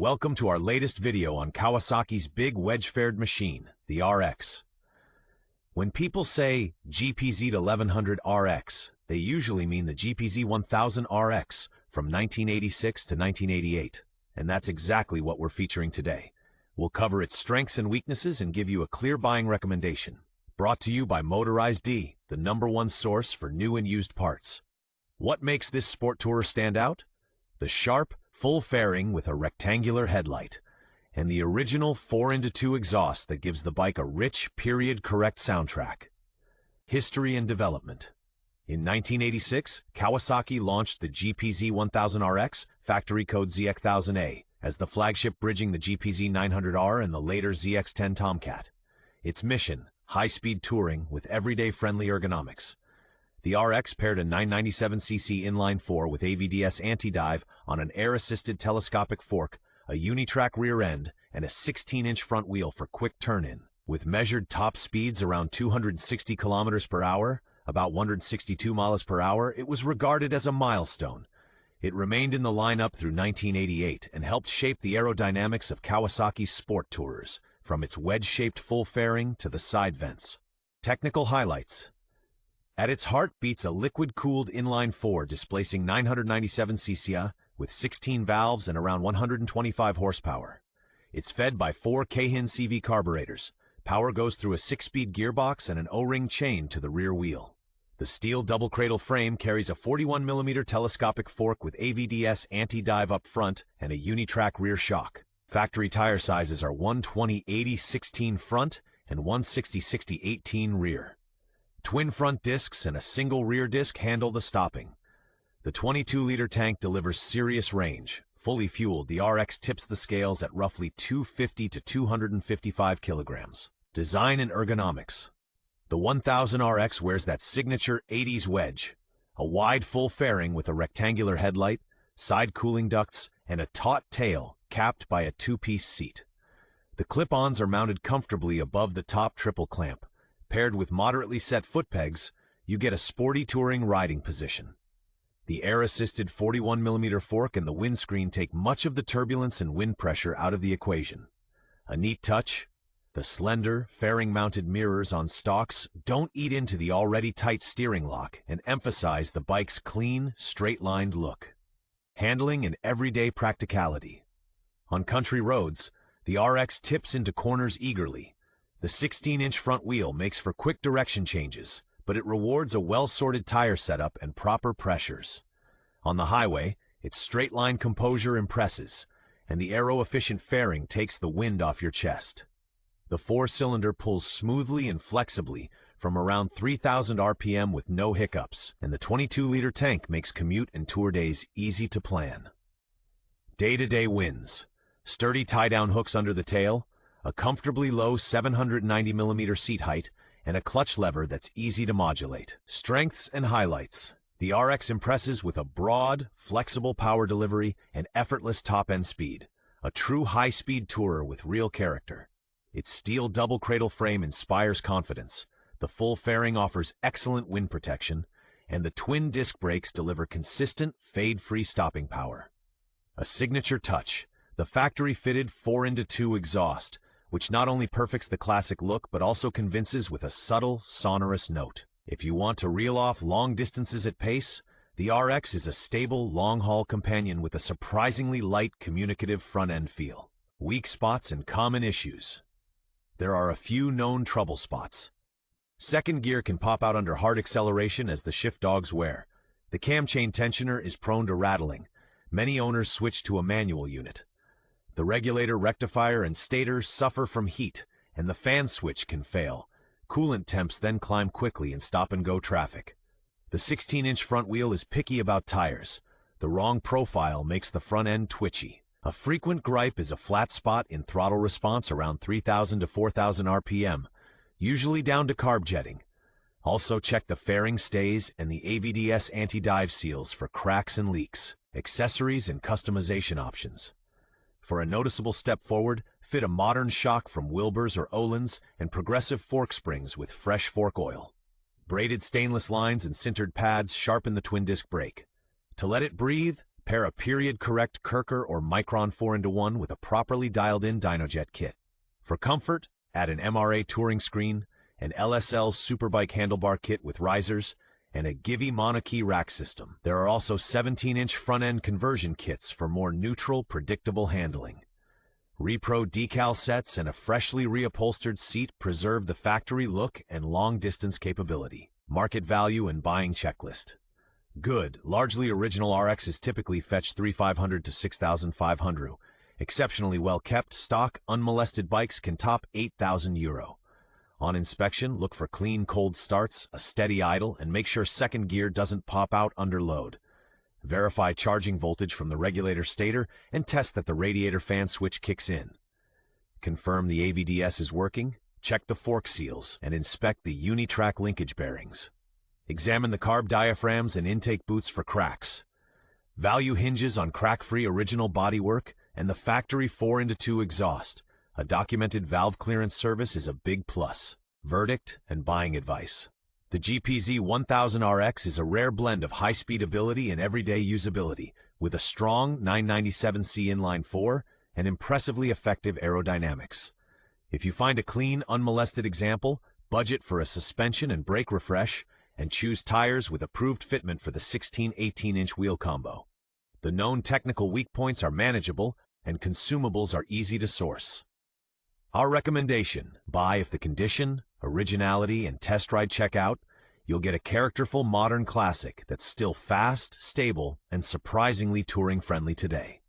Welcome to our latest video on Kawasaki's big wedge-faired machine, the RX. When people say GPZ 1100 RX, they usually mean the GPZ 1000 RX from 1986 to 1988. And that's exactly what we're featuring today. We'll cover its strengths and weaknesses and give you a clear buying recommendation. Brought to you by Motorize, the #1 source for new and used parts. What makes this sport tourer stand out? The sharp, full fairing with a rectangular headlight, and the original 4x2 exhaust that gives the bike a rich, period-correct soundtrack. History and development. In 1986, Kawasaki launched the GPZ 1000 RX, factory code ZX1000A, as the flagship bridging the GPZ 900R and the later ZX10 Tomcat. Its mission, high-speed touring with everyday-friendly ergonomics. The RX paired a 997cc inline-4 with AVDS anti-dive on an air-assisted telescopic fork, a unitrack rear end, and a 16-inch front wheel for quick turn-in. With measured top speeds around 260 km per hour, about 162 miles per hour, it was regarded as a milestone. It remained in the lineup through 1988 and helped shape the aerodynamics of Kawasaki's sport tourers, from its wedge-shaped full fairing to the side vents. Technical highlights. At its heart beats a liquid-cooled inline-4 displacing 997cc with 16 valves and around 125 horsepower. It's fed by 4 Keihin CV carburetors. Power goes through a 6-speed gearbox and an O-ring chain to the rear wheel. The steel double-cradle frame carries a 41mm telescopic fork with AVDS anti-dive up front and a unitrack rear shock. Factory tire sizes are 120/80/16 front and 160/60/18 rear. Twin front discs and a single rear disc handle the stopping. The 22-liter tank delivers serious range. Fully fueled, the RX tips the scales at roughly 250 to 255 kilograms. Design and ergonomics. The 1000 RX wears that signature 80s wedge, a wide full fairing with a rectangular headlight, side cooling ducts, and a taut tail capped by a 2-piece seat. The clip-ons are mounted comfortably above the top triple clamp. Paired with moderately set foot pegs, you get a sporty touring riding position. The air-assisted 41mm fork and the windscreen take much of the turbulence and wind pressure out of the equation. A neat touch, the slender, fairing-mounted mirrors on stalks don't eat into the already tight steering lock and emphasize the bike's clean, straight-lined look. Handling and everyday practicality. On country roads, the RX tips into corners eagerly. The 16-inch front wheel makes for quick direction changes, but it rewards a well-sorted tire setup and proper pressures. On the highway, its straight-line composure impresses, and the aero-efficient fairing takes the wind off your chest. The 4-cylinder pulls smoothly and flexibly from around 3,000 RPM with no hiccups, and the 22-liter tank makes commute and tour days easy to plan. Day-to-day wins. Sturdy tie-down hooks under the tail, a comfortably low 790mm seat height, and a clutch lever that's easy to modulate. Strengths and highlights. The RX impresses with a broad, flexible power delivery and effortless top-end speed. A true high-speed tourer with real character. Its steel double-cradle frame inspires confidence. The full fairing offers excellent wind protection, and the twin disc brakes deliver consistent, fade-free stopping power. A signature touch. The factory-fitted 4x2 exhaust, which not only perfects the classic look but also convinces with a subtle, sonorous note. If you want to reel off long distances at pace, the RX is a stable, long-haul companion with a surprisingly light, communicative front-end feel. Weak spots and common issues. There are a few known trouble spots. Second gear can pop out under hard acceleration as the shift dogs wear. The cam chain tensioner is prone to rattling. Many owners switch to a manual unit. The regulator, rectifier, and stator suffer from heat, and the fan switch can fail. Coolant temps then climb quickly in stop-and-go traffic. The 16-inch front wheel is picky about tires. The wrong profile makes the front end twitchy. A frequent gripe is a flat spot in throttle response around 3,000 to 4,000 RPM, usually down to carb jetting. Also check the fairing stays and the AVDS anti-dive seals for cracks and leaks. Accessories and customization options. For a noticeable step forward, fit a modern shock from Wilbur's or Olin's and progressive fork springs with fresh fork oil. Braided stainless lines and sintered pads sharpen the twin disc brake. To let it breathe, Pair a period-correct Kirker or Micron 4-in-1 with a properly dialed-in Dynojet kit. For comfort, add an MRA touring screen, an LSL Superbike handlebar kit with risers, and a Givi monokey rack system. There are also 17-inch front-end conversion kits for more neutral, predictable handling. Repro decal sets and a freshly reupholstered seat preserve the factory look and long-distance capability. Market value and buying checklist. Good, largely original RXs typically fetch $3,500 to $6,500. Exceptionally well-kept, stock, unmolested bikes can top €8,000. On inspection, look for clean cold starts, a steady idle, and make sure second gear doesn't pop out under load. Verify charging voltage from the regulator stator and test that the radiator fan switch kicks in. Confirm the AVDS is working, check the fork seals, and inspect the Unitrack linkage bearings. Examine the carb diaphragms and intake boots for cracks. Value hinges on crack-free original bodywork and the factory 4-in-2 exhaust. A documented valve clearance service is a big plus. Verdict and buying advice. The GPZ 1000 RX is a rare blend of high-speed ability and everyday usability, with a strong 997C inline 4 and impressively effective aerodynamics. If you find a clean, unmolested example, budget for a suspension and brake refresh, and choose tires with approved fitment for the 16-18-inch wheel combo. The known technical weak points are manageable, and consumables are easy to source. Our recommendation: buy if the condition, originality, and test ride check out. You'll get a characterful modern classic that's still fast, stable, and surprisingly touring-friendly today.